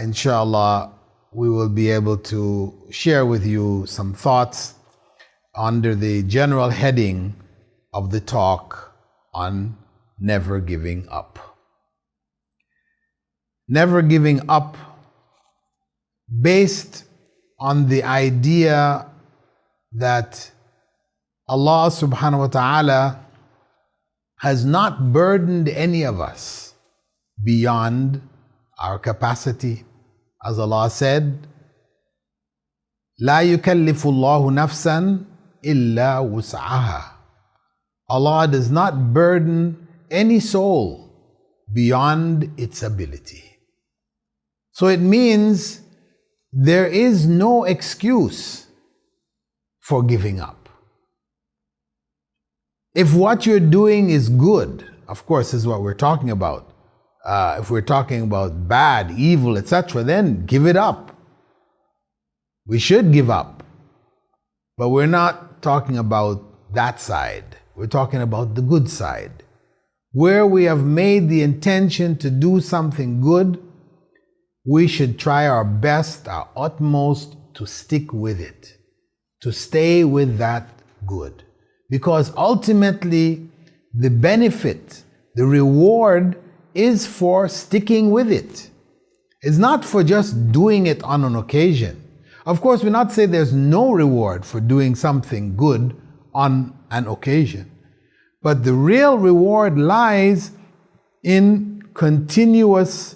inshallah, we will be able to share with you some thoughts under the general heading of the talk on never giving up. Never giving up based on the idea that Allah subhanahu wa ta'ala has not burdened any of us beyond our capacity. As Allah said, لا يكلف الله نفسا إلا وسعها. Allah does not burden any soul beyond its ability. So it means there is no excuse for giving up. If what you're doing is good, of course, this is what we're talking about. If we're talking about bad, evil, etc., then give it up. We should give up. But we're not talking about that side. We're talking about the good side. Where we have made the intention to do something good, we should try our best, our utmost to stick with it, to stay with that good. Because ultimately, the benefit, the reward is for sticking with it. It's not for just doing it on an occasion. Of course, we're not saying there's no reward for doing something good on an occasion. But the real reward lies in continuous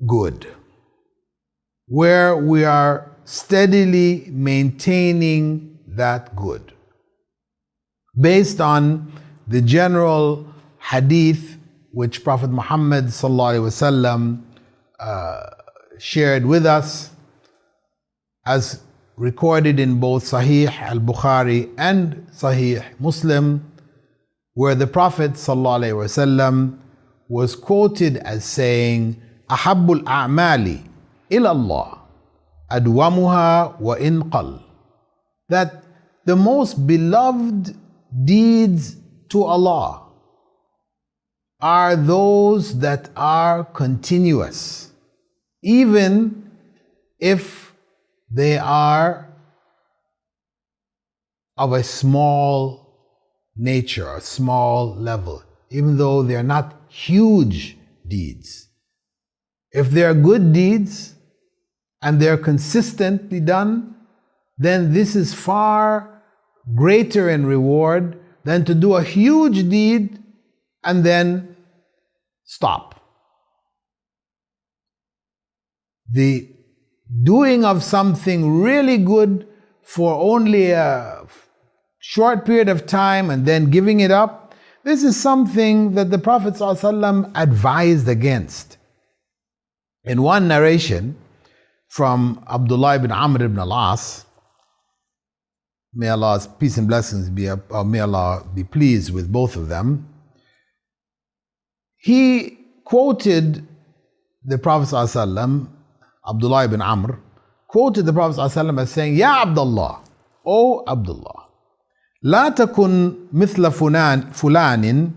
good, where we are steadily maintaining that good. Based on the general hadith which Prophet Muhammad ﷺ shared with us, as recorded in both Sahih al-Bukhari and Sahih Muslim, where the Prophet ﷺ was quoted as saying, أحب الأعمال إلى الله أدومها وإن قل. That the most beloved deeds to Allah are those that are continuous, even if they are of a small nature, a small level, even though they are not huge deeds. If they are good deeds and they are consistently done, then this is far greater in reward than to do a huge deed and then stop. The doing of something really good for only a short period of time and then giving it up, this is something that the Prophet ﷺ advised against. In one narration from Abdullah ibn Amr ibn al-As, may Allah's peace and blessings may Allah be pleased with both of them, he quoted the Prophet ﷺ, Abdullah ibn Amr, quoted the Prophet ﷺ as saying, Ya Abdullah, O Abdullah, لا تكن مثل فلان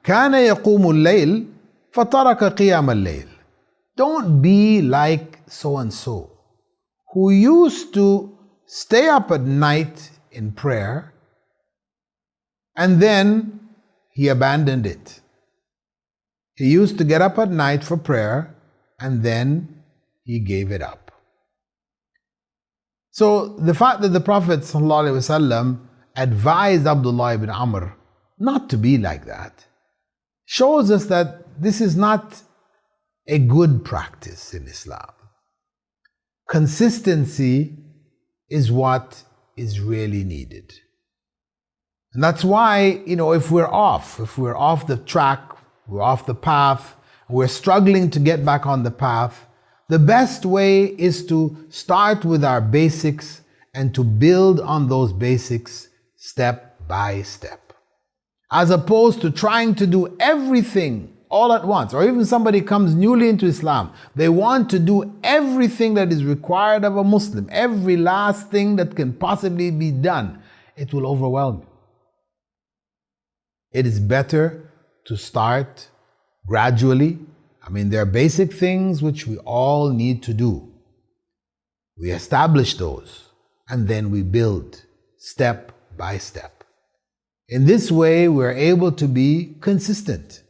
كان يقوم الليل فترك قيام الليل. Don't be like so-and-so, who used to stay up at night in prayer and then he abandoned it. He used to get up at night for prayer and then he gave it up. So the fact that the Prophet ﷺ advised Abdullah ibn Amr not to be like that shows us that this is not a good practice in Islam. Consistency is what is really needed. And that's why, if we're off the track, we're off the path, we're struggling to get back on the path, the best way is to start with our basics and to build on those basics step by step. As opposed to trying to do everything all at once, or even somebody comes newly into Islam, they want to do everything that is required of a Muslim, every last thing that can possibly be done. It will overwhelm you. It is better to start gradually, I mean, there are basic things which we all need to do. We establish those, and then we build step by step. In this way, we're able to be consistent.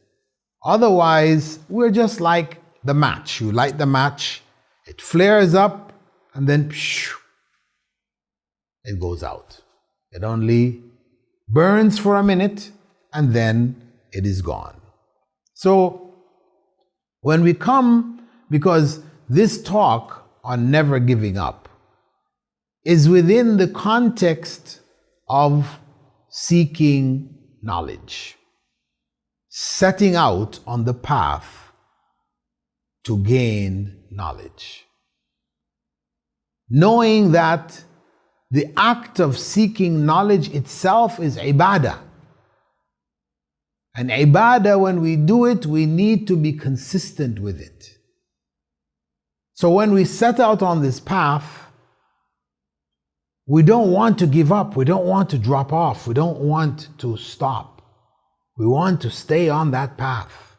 Otherwise, we're just like the match. You light the match, it flares up, and then it goes out. It only burns for a minute, and then it is gone. So, when we come, because this talk on never giving up is within the context of seeking knowledge, setting out on the path to gain knowledge. Knowing that the act of seeking knowledge itself is ibadah. And ibadah, when we do it, we need to be consistent with it. So when we set out on this path, we don't want to give up. We don't want to drop off. We don't want to stop. We want to stay on that path.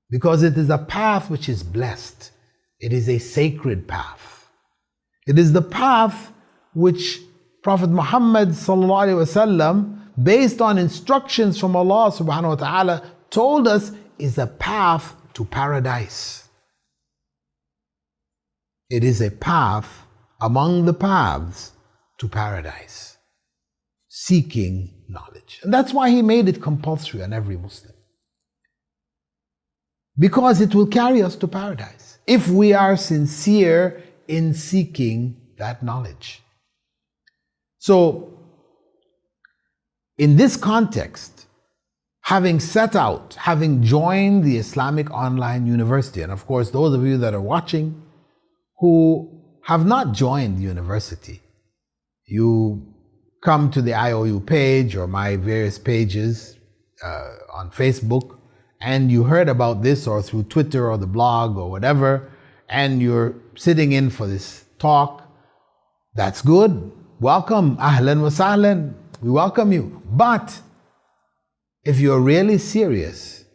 Because it is a path which is blessed. It is a sacred path. It is the path which Prophet Muhammad ﷺ, based on instructions from Allah subhanahu wa ta'ala, told us is a path to paradise. It is a path among the paths to paradise, seeking knowledge. And that's why He made it compulsory on every Muslim. Because it will carry us to paradise if we are sincere in seeking that knowledge. So, in this context, having set out, having joined the Islamic Online University, and of course those of you that are watching who have not joined the university, you come to the IOU page or my various pages on Facebook, and you heard about this or through Twitter or the blog or whatever, and you're sitting in for this talk, that's good. Welcome, ahlan wa sahlan. We welcome you. But if you're really serious,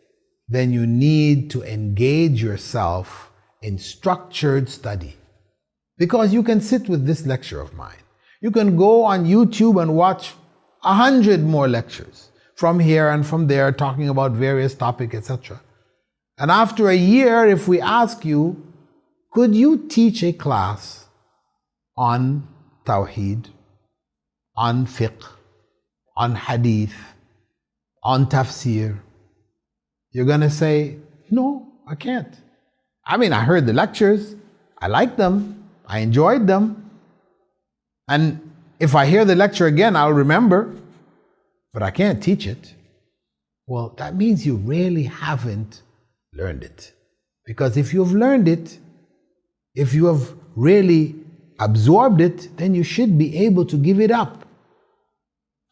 then you need to engage yourself in structured study. Because you can sit with this lecture of mine. You can go on YouTube and watch 100 more lectures from here and from there talking about various topics, etc. And after a year, if we ask you, could you teach a class on Tawheed, on fiqh, on hadith, on tafsir? You're going to say, no, I can't. I mean, I heard the lectures, I liked them, I enjoyed them. And if I hear the lecture again, I'll remember, but I can't teach it. Well, that means you really haven't learned it. Because if you've learned it, if you have really absorbed it, then you should be able to give it up.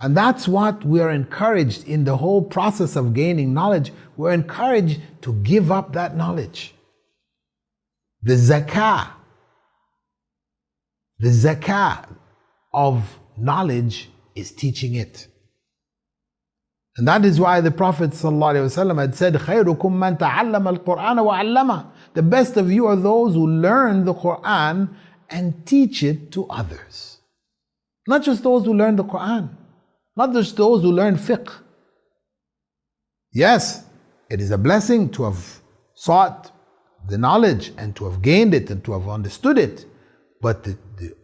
And that's what we are encouraged in the whole process of gaining knowledge. We're encouraged to give up that knowledge. The zakah of knowledge is teaching it. And that is why the Prophet ﷺ had said, خَيْرُكُمْ مَنْ تَعَلَّمَ الْقُرْآنَ وَعَلَّمَهُ. The best of you are those who learn the Qur'an and teach it to others. Not just those who learn the Qur'an. Not just those who learn fiqh. Yes, it is a blessing to have sought the knowledge and to have gained it and to have understood it. But the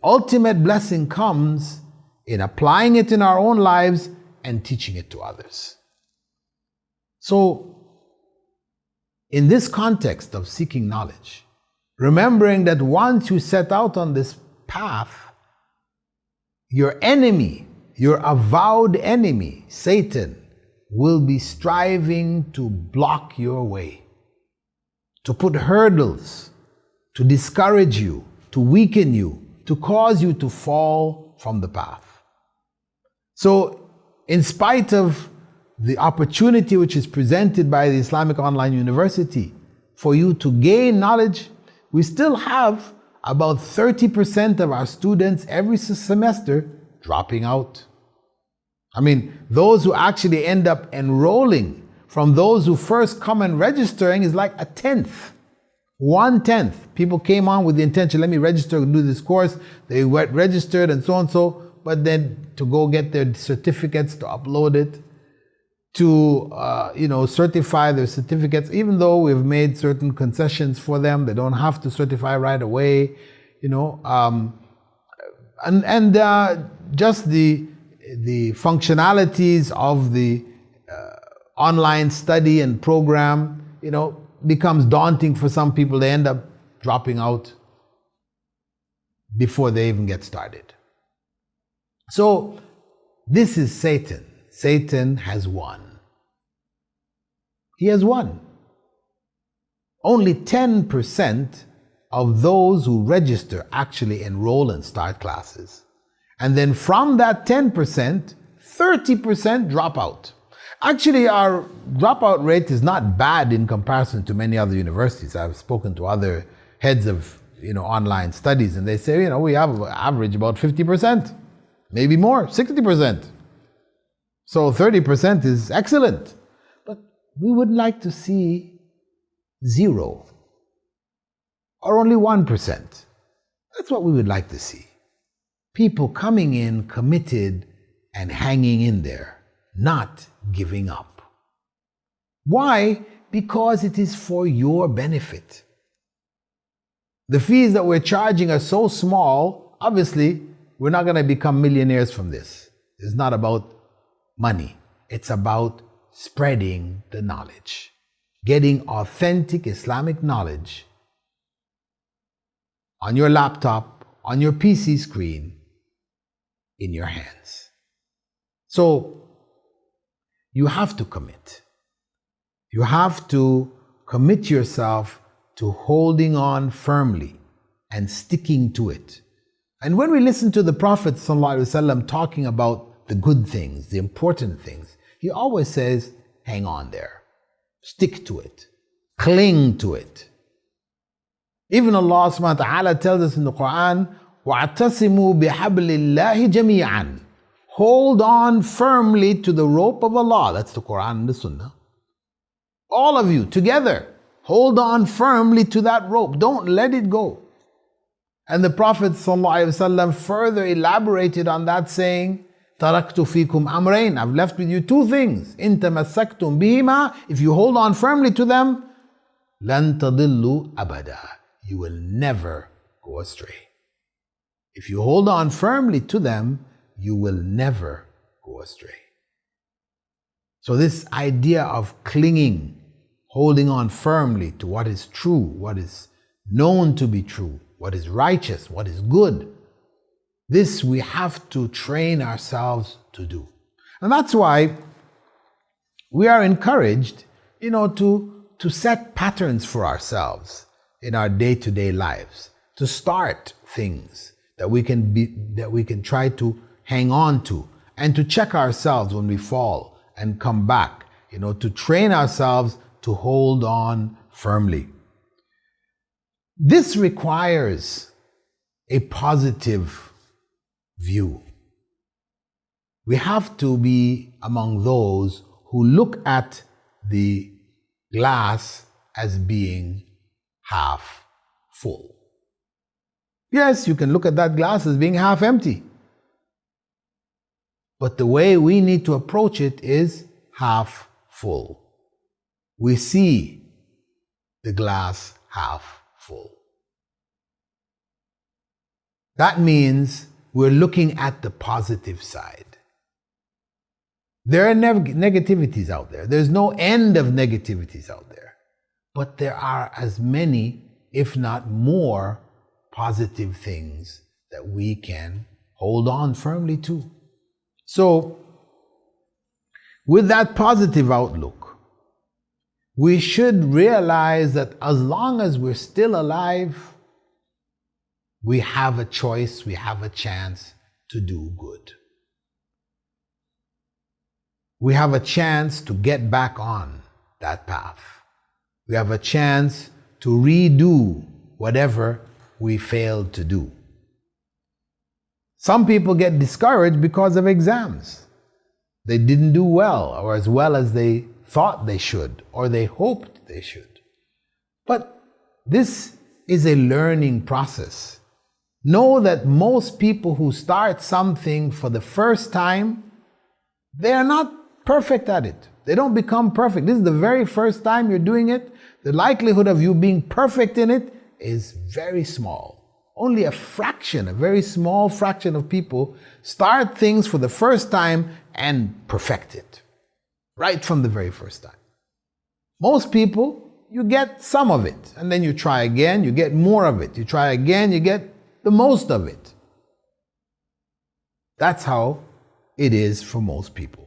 ultimate blessing comes in applying it in our own lives and teaching it to others. So, in this context of seeking knowledge, remembering that once you set out on this path, your enemy, your avowed enemy, Satan, will be striving to block your way, to put hurdles, to discourage you, to weaken you, to cause you to fall from the path. So, in spite of the opportunity which is presented by the Islamic Online University for you to gain knowledge, we still have about 30% of our students every semester dropping out. I mean, those who actually end up enrolling from those who first come and registering is like a tenth. 1/10. People came on with the intention, let me register and do this course. They went registered and so and so, but then to go get their certificates, to upload it, to certify their certificates, even though we've made certain concessions for them, they don't have to certify right away, just the functionalities of the online study and program, becomes daunting for some people. They end up dropping out before they even get started. So this is Satan. Satan has won. He has won. Only 10% of those who register actually enroll and start classes. And then from that 10%, 30% drop out. Actually, our dropout rate is not bad in comparison to many other universities. I've spoken to other heads of online studies, and they say, we have average about 50%, maybe more, 60%. So 30% is excellent. But we would like to see 0 or only 1%. That's what we would like to see. People coming in committed and hanging in there, not giving up. Why? Because it is for your benefit. The fees that we're charging are so small, obviously, we're not going to become millionaires from this. It's not about money. It's about spreading the knowledge, getting authentic Islamic knowledge on your laptop, on your PC screen, in your hands. So you have to commit. You have to commit yourself to holding on firmly and sticking to it. And when we listen to the Prophet ﷺ talking about the good things, the important things, he always says, hang on there. Stick to it. Cling to it. Even Allah subhanahu wa ta'ala tells us in the Quran, وَاعْتَصِمُوا بِحَبْلِ اللَّهِ جَمِيعًا. Hold on firmly to the rope of Allah. That's the Quran and the Sunnah. All of you together, hold on firmly to that rope. Don't let it go. And the Prophet ﷺ further elaborated on that, saying, تَرَكْتُ فِيكُمْ أَمْرَيْنِ. I've left with you 2 things. إِن تَمَسَّكْتُمْ بِهِمَا. If you hold on firmly to them, لَن تَضِلُّوا أَبَدًا. You will never go astray. If you hold on firmly to them, you will never go astray. So this idea of clinging, holding on firmly to what is true, what is known to be true, what is righteous, what is good, this we have to train ourselves to do. And that's why we are encouraged, to set patterns for ourselves in our day-to-day lives, to start things that we can try to hang on to, and to check ourselves when we fall and come back, to train ourselves to hold on firmly. This requires a positive view. We have to be among those who look at the glass as being half full. Yes, you can look at that glass as being half empty. But the way we need to approach it is half full. We see the glass half full. That means we're looking at the positive side. There are negativities out there. There's no end of negativities out there. But there are as many, if not more, positive things that we can hold on firmly to. So, with that positive outlook, we should realize that as long as we're still alive, we have a choice, we have a chance to do good. We have a chance to get back on that path. We have a chance to redo whatever we failed to do. Some people get discouraged because of exams. They didn't do well, or as well as they thought they should or they hoped they should. But this is a learning process. Know that most people who start something for the first time, they are not perfect at it. They don't become perfect. This is the very first time you're doing it. The likelihood of you being perfect in it is very small. Only a fraction, a very small fraction of people start things for the first time and perfect it right from the very first time. Most people, you get some of it, and then you try again, you get more of it. You try again, you get the most of it. That's how it is for most people.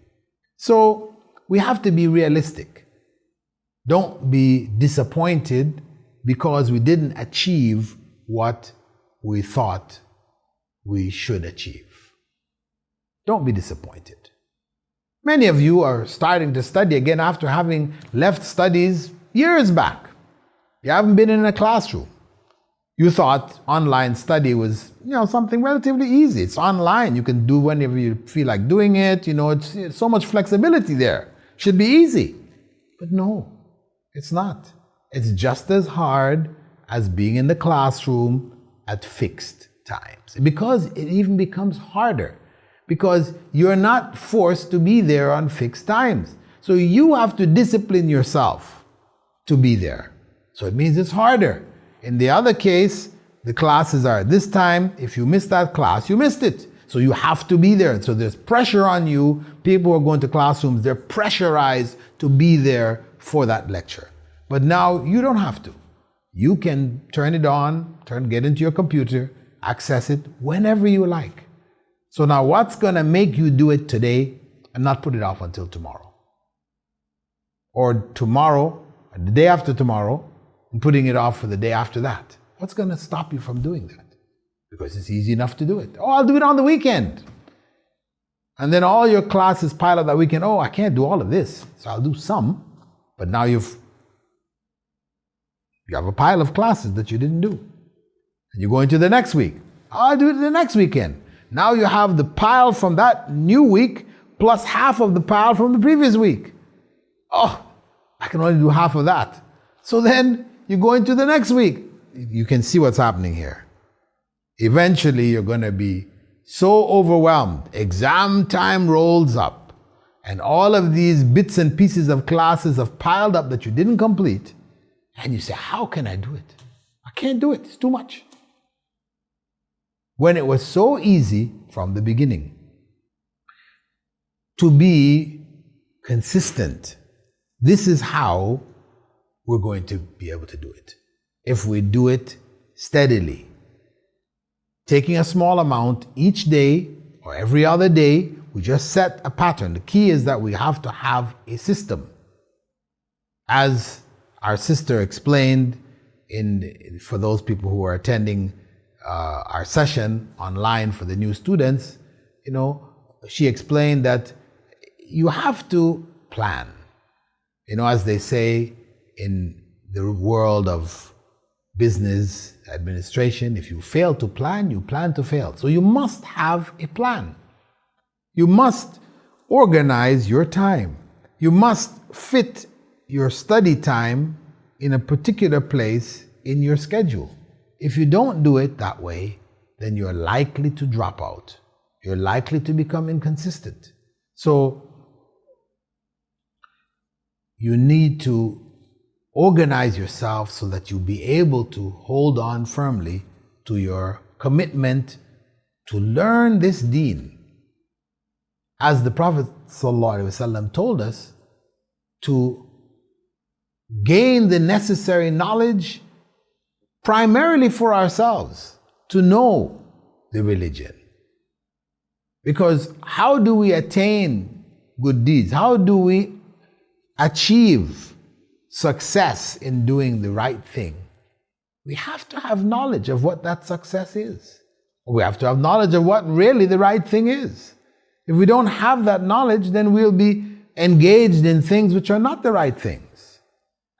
So we have to be realistic. Don't be disappointed because we didn't achieve what we thought we should achieve. Don't be disappointed. Many of you are starting to study again after having left studies years back. You haven't been in a classroom. You thought online study was, something relatively easy. It's online. You can do whenever you feel like doing it. It's so much flexibility there. Should be easy. But no, it's not. It's just as hard as being in the classroom at fixed times. Because it even becomes harder. Because you're not forced to be there on fixed times. So you have to discipline yourself to be there. So it means it's harder. In the other case, the classes are at this time. If you missed that class, you missed it. So you have to be there. So there's pressure on you. People who are going to classrooms, they're pressurized to be there for that lecture. But now you don't have to. You can turn it on, get into your computer, access it whenever you like. So now what's going to make you do it today and not put it off until tomorrow? Or tomorrow, or the day after tomorrow, and putting it off for the day after that? What's going to stop you from doing that? Because it's easy enough to do it. Oh, I'll do it on the weekend. And then all your classes pile up that weekend. Oh, I can't do all of this, so I'll do some. But now you have a pile of classes that you didn't do. And you go into the next week. I'll do it the next weekend. Now you have the pile from that new week plus half of the pile from the previous week. Oh, I can only do half of that. So then you go into the next week. You can see what's happening here. Eventually, you're going to be so overwhelmed. Exam time rolls up, and all of these bits and pieces of classes have piled up that you didn't complete. And you say, how can I do it? I can't do it. It's too much. When it was so easy from the beginning to be consistent. This is how we're going to be able to do it. If we do it steadily, taking a small amount each day or every other day, we just set a pattern. The key is that we have to have a system. As our sister explained for those people who are attending our session online for the new students, she explained that you have to plan. As they say in the world of business administration, if you fail to plan, you plan to fail. So you must have a plan. You must organize your time. You must fit your study time in a particular place in your schedule. If you don't do it that way, then you're likely to drop out. You're likely to become inconsistent. So you need to organize yourself so that you'll be able to hold on firmly to your commitment to learn this deen. As the Prophet ﷺ told us, to gain the necessary knowledge primarily for ourselves, to know the religion. Because how do we attain good deeds? How do we achieve success in doing the right thing? We have to have knowledge of what that success is. We have to have knowledge of what really the right thing is. If we don't have that knowledge, then we'll be engaged in things which are not the right things.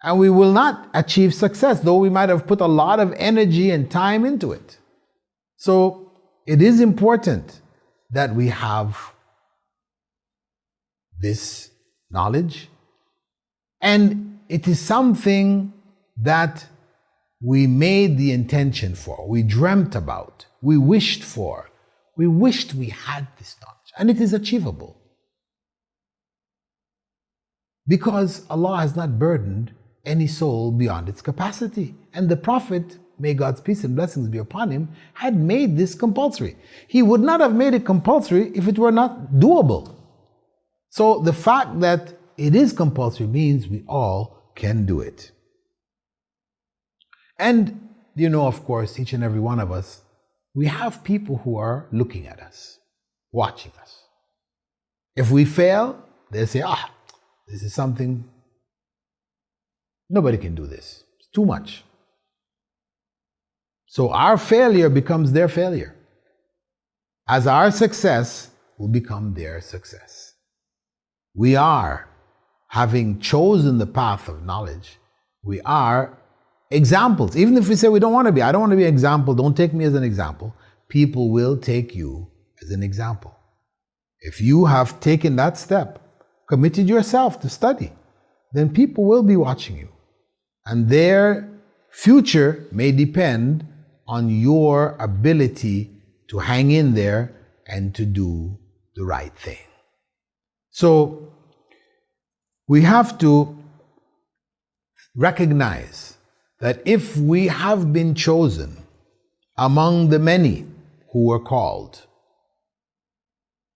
And we will not achieve success, though we might have put a lot of energy and time into it. So it is important that we have this knowledge And it is something that we made the intention for, we dreamt about, we wished for. We wished we had this knowledge, and it is achievable. Because Allah has not burdened any soul beyond its capacity. And the Prophet, may God's peace and blessings be upon him, had made this compulsory. He would not have made it compulsory if it were not doable. So the fact that it is compulsory means we all can do it. And you know, of course, each and every one of us, we have people who are looking at us, watching us. If we fail, they say, this is something, nobody can do this. It's too much. So our failure becomes their failure, as our success will become their success. We are, having chosen the path of knowledge, we are examples. Even if we say we don't want to be, I don't want to be an example, don't take me as an example, people will take you as an example. If you have taken that step, committed yourself to study, then people will be watching you. And their future may depend on your ability to hang in there and to do the right thing. So we have to recognize that if we have been chosen among the many who were called,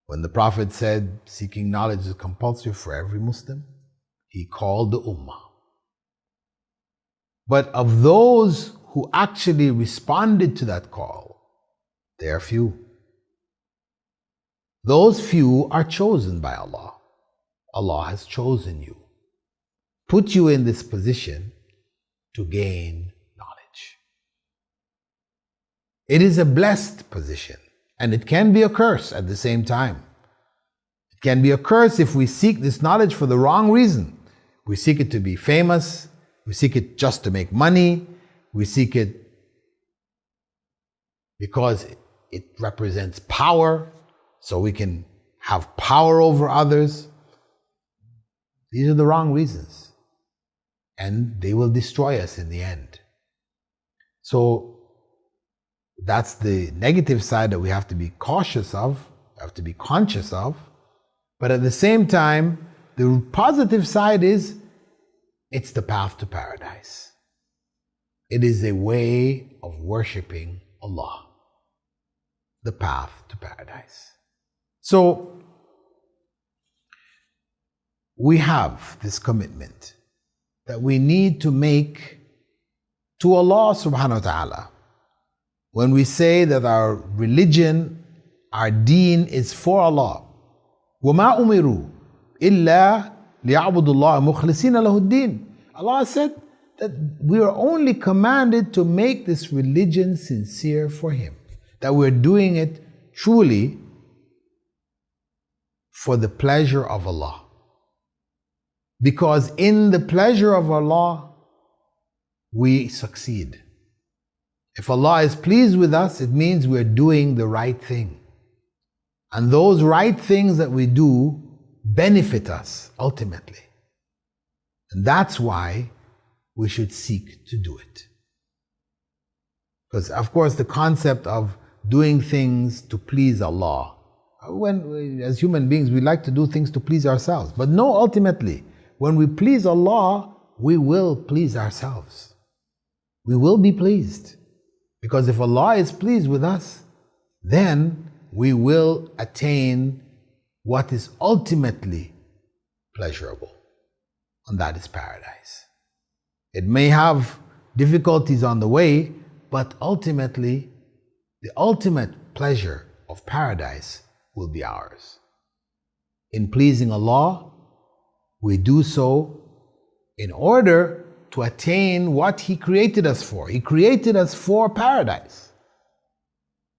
when the Prophet said seeking knowledge is compulsory for every Muslim, he called the Ummah. But of those who actually responded to that call, they are few. Those few are chosen by Allah. Allah has chosen you, put you in this position to gain knowledge. It is a blessed position, and it can be a curse at the same time. It can be a curse if we seek this knowledge for the wrong reason. We seek it to be famous, we seek it just to make money, we seek it because it represents power, so we can have power over others. These are the wrong reasons, and they will destroy us in the end. So that's the negative side that we have to be cautious of, have to be conscious of. But at the same time, the positive side is it's the path to paradise. It is a way of worshiping Allah, the path to paradise. So we have this commitment that we need to make to Allah subhanahu wa ta'ala. When we say that our religion, our deen is for Allah, وَمَا أُمِرُوا إِلَّا لِيَعْبُدُوا اللَّهَ مُخْلِصِينَ لَهُ الدِّينَ. Allah said that we are only commanded to make this religion sincere for Him, that we're doing it truly for the pleasure of Allah. Because in the pleasure of Allah, we succeed. If Allah is pleased with us, it means we're doing the right thing. And those right things that we do benefit us ultimately. And that's why we should seek to do it. Because, of course, the concept of doing things to please Allah, when as human beings we like to do things to please ourselves. But no, ultimately, when we please Allah, we will please ourselves. We will be pleased. Because if Allah is pleased with us, then we will attain what is ultimately pleasurable, and that is paradise. It may have difficulties on the way, but ultimately, the ultimate pleasure of paradise will be ours. In pleasing Allah, we do so in order to attain what He created us for. He created us for paradise.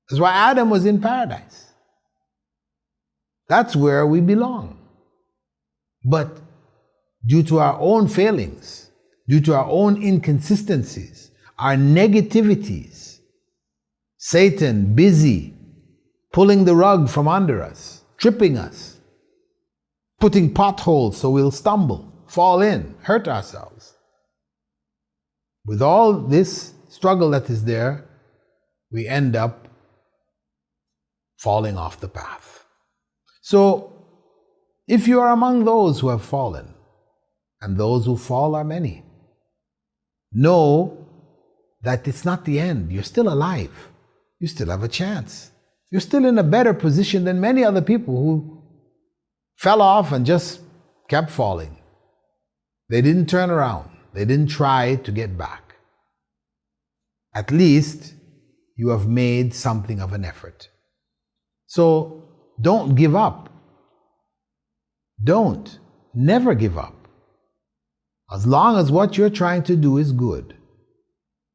That's why Adam was in paradise. That's where we belong. But due to our own failings, due to our own inconsistencies, our negativities, Satan busy pulling the rug from under us, tripping us, putting potholes so we'll stumble. fall in, hurt ourselves. With all this struggle that is there, we end up falling off the path. So, if you are among those who have fallen, and those who fall are many, know that it's not the end. You're still alive. You still have a chance. You're still in a better position than many other people who fell off and just kept falling. They didn't turn around. They didn't try to get back. At least you have made something of an effort. So don't give up. Don't. Never give up. As long as what you're trying to do is good,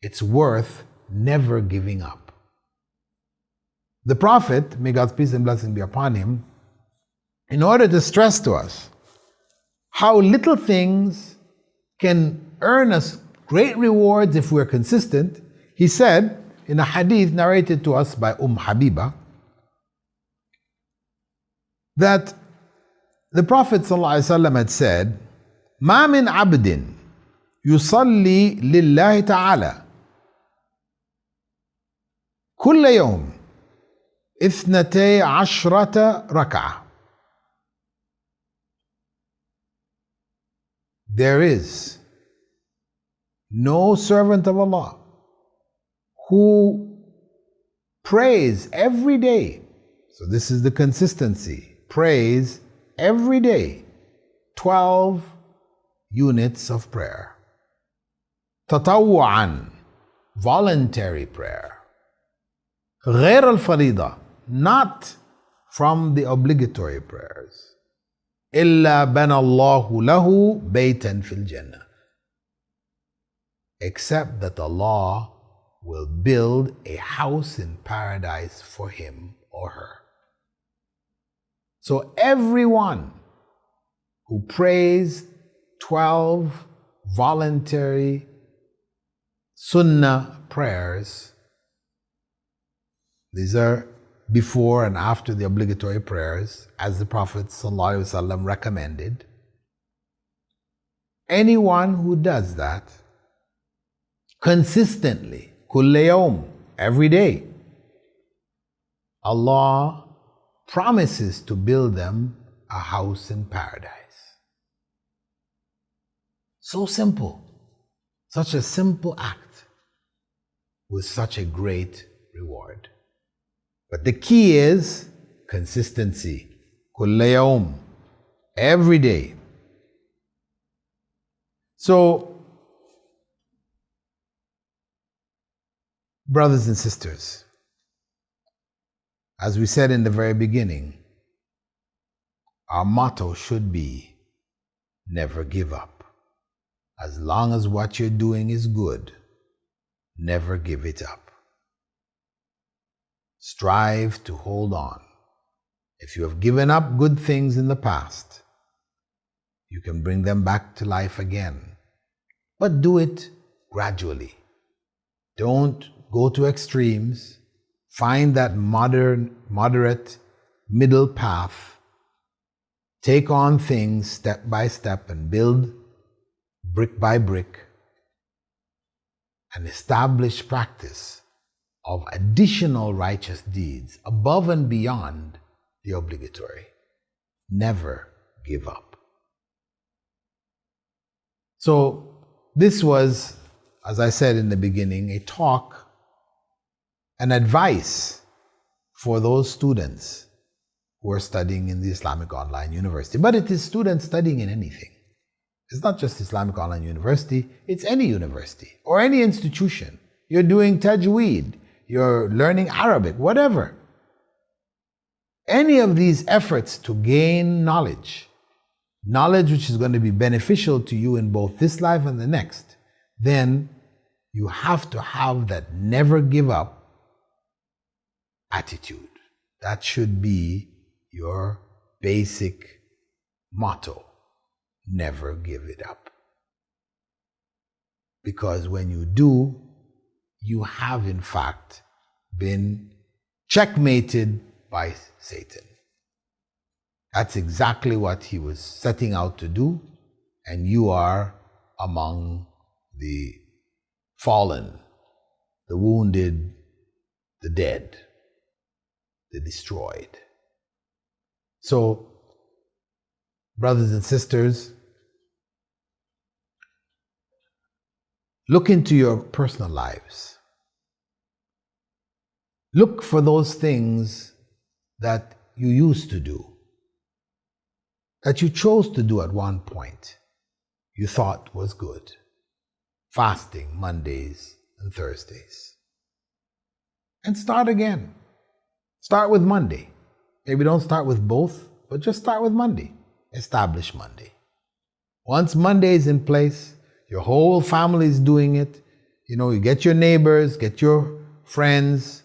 it's worth never giving up. The Prophet, may God's peace and blessing be upon him, in order to stress to us how little things can earn us great rewards if we're consistent, he said in a hadith narrated to us by Habiba that the Prophet ﷺ had said, ما من عبد يصلي لله تعالى كل يوم 12 ركعة. There is no servant of Allah who prays every day. So this is the consistency. Prays every day 12 units of prayer. تطوعا, voluntary prayer. غير الفريضة, not from the obligatory prayers. إلا بنى الله له بيتا في الجنة. Except that Allah will build a house in paradise for him or her. So everyone who prays 12 voluntary sunnah prayers, these are before and after the obligatory prayers, as the Prophet ﷺ recommended. Anyone who does that consistently, kull yawm, every day, Allah promises to build them a house in paradise. So simple. Such a simple act with such a great reward. But the key is consistency. Kull yawm, every day. So, brothers and sisters, as we said in the very beginning, our motto should be never give up. As long as what you're doing is good, never give it up. Strive to hold on. If you have given up good things in the past, you can bring them back to life again. But do it gradually. Don't go to extremes. Find that moderate middle path. Take on things step by step and build brick by brick. And establish practice of additional righteous deeds above and beyond the obligatory. Never give up. So this was, as I said in the beginning, a talk, an advice for those students who are studying in the Islamic Online University. But it is students studying in anything. It's not just Islamic Online University, it's any university or any institution. You're doing tajweed, you're learning Arabic, whatever. Any of these efforts to gain knowledge which is going to be beneficial to you in both this life and the next, then you have to have that never give up attitude. That should be your basic motto. Never give it up. Because when you do, you have in fact been checkmated by Satan. That's exactly what he was setting out to do. and you are among the fallen, the wounded, the dead, the destroyed. So, brothers and sisters, look into your personal lives. Look for those things that you used to do, that you chose to do at one point, you thought was good. Fasting Mondays and Thursdays. And start again. Start with Monday. Maybe don't start with both, but just start with Monday. Establish Monday. Once Monday is in place, your whole family is doing it. You get your neighbors, get your friends.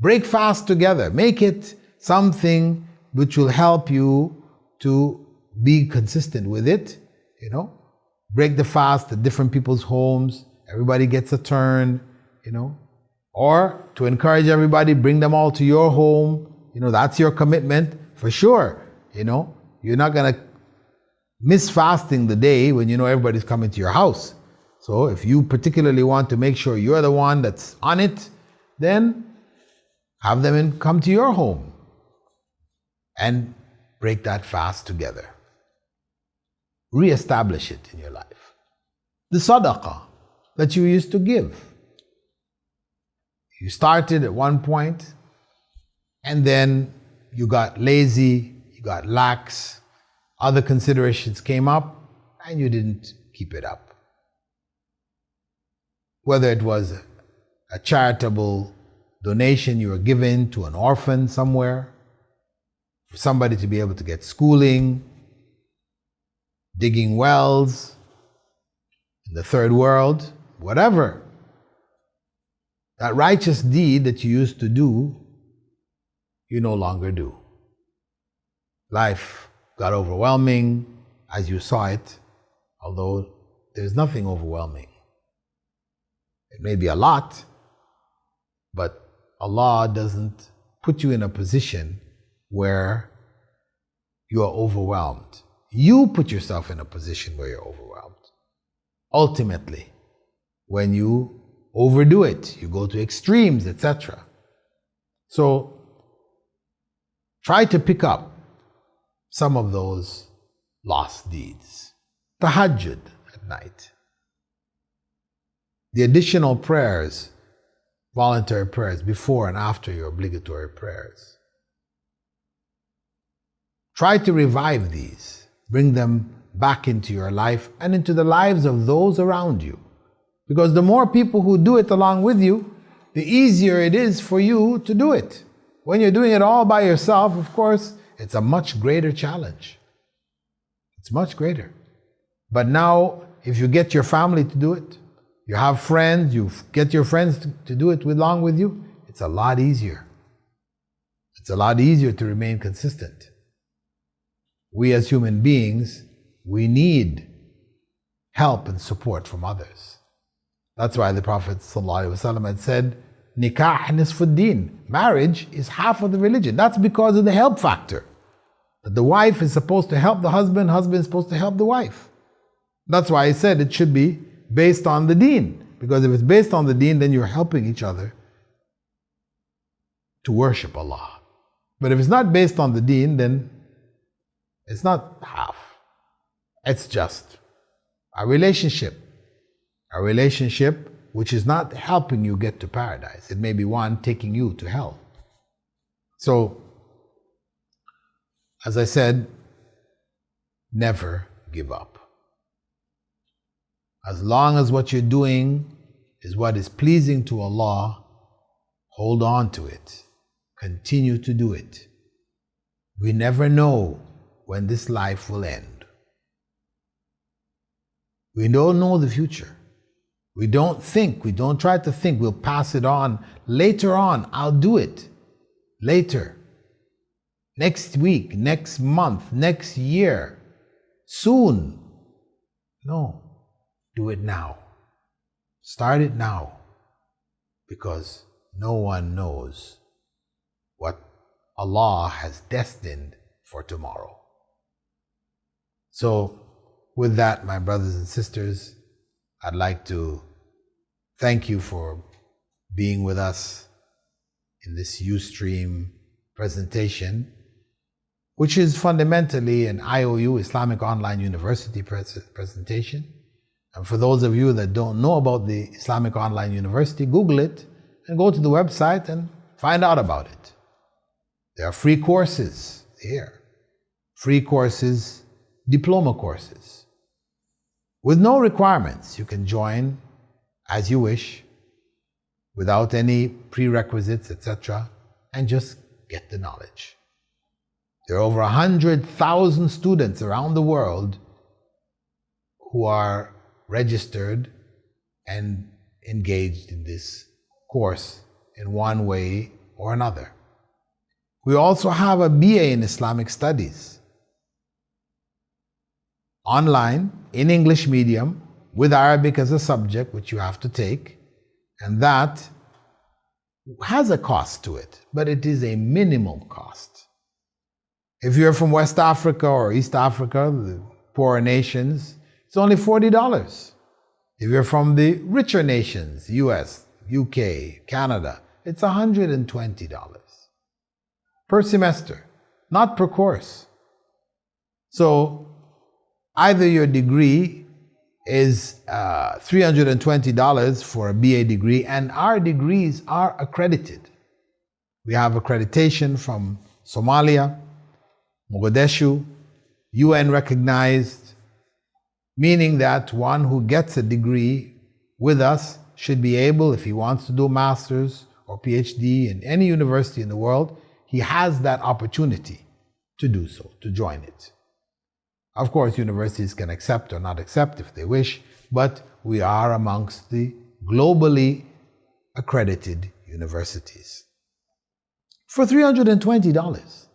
Break fast together. Make it something which will help you to be consistent with it. Break the fast at different people's homes. Everybody gets a turn, Or to encourage everybody, bring them all to your home. That's your commitment for sure. You're not going to miss fasting the day when everybody's coming to your house. So if you particularly want to make sure you're the one that's on it, then have them come to your home and break that fast together. Re-establish it in your life. The sadaqah that you used to give. You started at one point and then you got lazy, you got lax, other considerations came up and you didn't keep it up. Whether it was a charitable donation you were given to an orphan somewhere, for somebody to be able to get schooling, digging wells in the third world, whatever. That righteous deed that you used to do, you no longer do. Life got overwhelming as you saw it, although there's nothing overwhelming. It may be a lot, but Allah doesn't put you in a position where you are overwhelmed. You put yourself in a position where you're overwhelmed. Ultimately, when you overdo it, you go to extremes, etc. So, try to pick up some of those lost deeds. Tahajjud at night. The additional prayers, voluntary prayers, before and after your obligatory prayers. Try to revive these. Bring them back into your life and into the lives of those around you. Because the more people who do it along with you, the easier it is for you to do it. When you're doing it all by yourself, of course, it's a much greater challenge. It's much greater. But now, if you get your family to do it, you have friends, you get your friends to do it along with you, it's a lot easier. It's a lot easier to remain consistent. We as human beings, we need help and support from others. That's why the Prophet ﷺ had said, Nikah nisfuddin. Marriage is half of the religion. That's because of the help factor. That the wife is supposed to help the husband is supposed to help the wife. That's why I said it should be based on the deen. Because if it's based on the deen, then you're helping each other to worship Allah. But if it's not based on the deen, then it's not half. It's just a relationship. A relationship which is not helping you get to paradise. It may be one taking you to hell. So, as I said, never give up. As long as what you're doing is what is pleasing to Allah, hold on to it. Continue to do it. We never know when this life will end. We don't know the future. We don't try to think we'll pass it on. Later on, I'll do it. Later. Next week, next month, next year. Soon. No. Do it now. Start it now. Because no one knows what Allah has destined for tomorrow. So, With that, my brothers and sisters, I'd like to thank you for being with us in this Ustream presentation, which is fundamentally an IOU, Islamic Online University presentation. And for those of you that don't know about the Islamic Online University, Google it and go to the website and find out about it. There are free courses here, free courses, diploma courses, with no requirements. You can join as you wish, without any prerequisites, etc., and just get the knowledge. There are over 100,000 students around the world who are registered and engaged in this course in one way or another. We also have a BA in Islamic Studies, online, in English medium, with Arabic as a subject, which you have to take, and that has a cost to it, but it is a minimal cost. If you're from West Africa or East Africa, the poorer nations, it's only $40. If you're from the richer nations, US, UK, Canada, it's $120 per semester, not per course. So either your degree is $320 for a BA degree, and our degrees are accredited. We have accreditation from Somalia, Mogadishu, UN recognized, meaning that one who gets a degree with us should be able, if he wants to do a master's or PhD in any university in the world, he has that opportunity to do so, to join it. Of course, universities can accept or not accept if they wish, but we are amongst the globally accredited universities. For $320,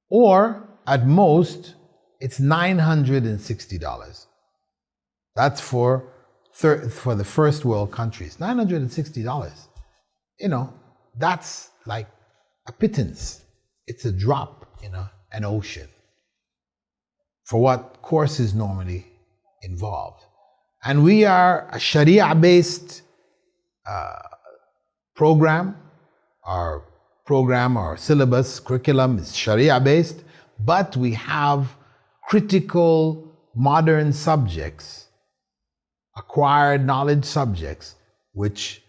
or at most, it's $960. That's for the first world countries. $960. That's like a pittance. It's a drop in an ocean for what courses normally involve. And we are a Sharia-based program. Our syllabus, curriculum is Sharia-based, but we have critical modern subjects, acquired knowledge subjects, which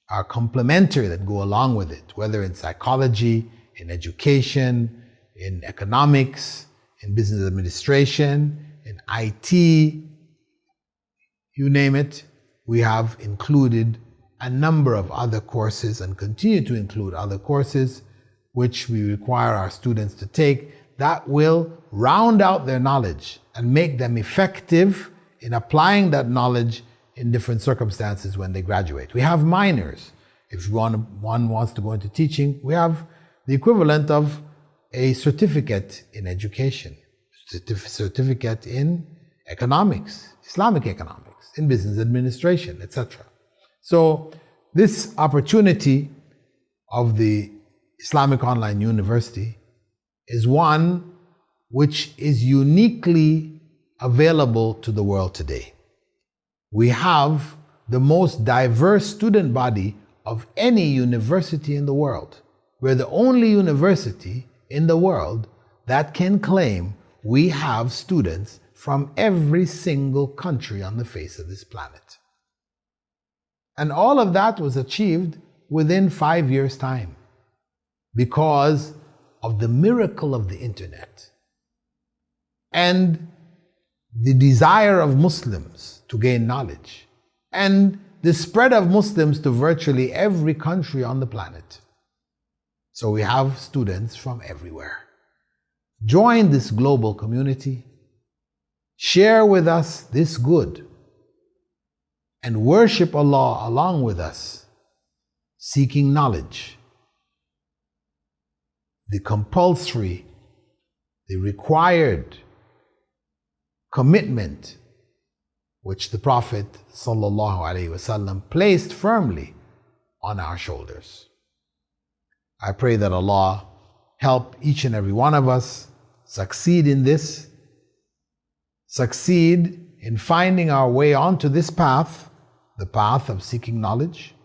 are complementary, that go along with it, whether in psychology, in education, in economics, in business administration, in IT, you name it. We have included a number of other courses and continue to include other courses which we require our students to take that will round out their knowledge and make them effective in applying that knowledge in different circumstances when they graduate. We have minors. If one wants to go into teaching, we have the equivalent of a certificate in education, certificate in economics, Islamic economics, in business administration, etc. So this opportunity of the Islamic Online University is one which is uniquely available to the world today. We have the most diverse student body of any university in the world. We're the only university in the world that can claim we have students from every single country on the face of this planet. And all of that was achieved within 5 years' time because of the miracle of the internet and the desire of Muslims to gain knowledge and the spread of Muslims to virtually every country on the planet. So we have students from everywhere. Join this global community, share with us this good, and worship Allah along with us, seeking knowledge. The compulsory, the required commitment which the Prophet ﷺ placed firmly on our shoulders. I pray that Allah help each and every one of us succeed in this, succeed in finding our way onto this path, the path of seeking knowledge,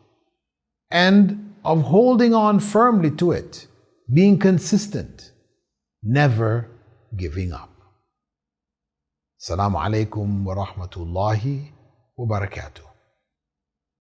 and of holding on firmly to it, being consistent, never giving up. Assalamu alaikum wa rahmatullahi wa barakatuh.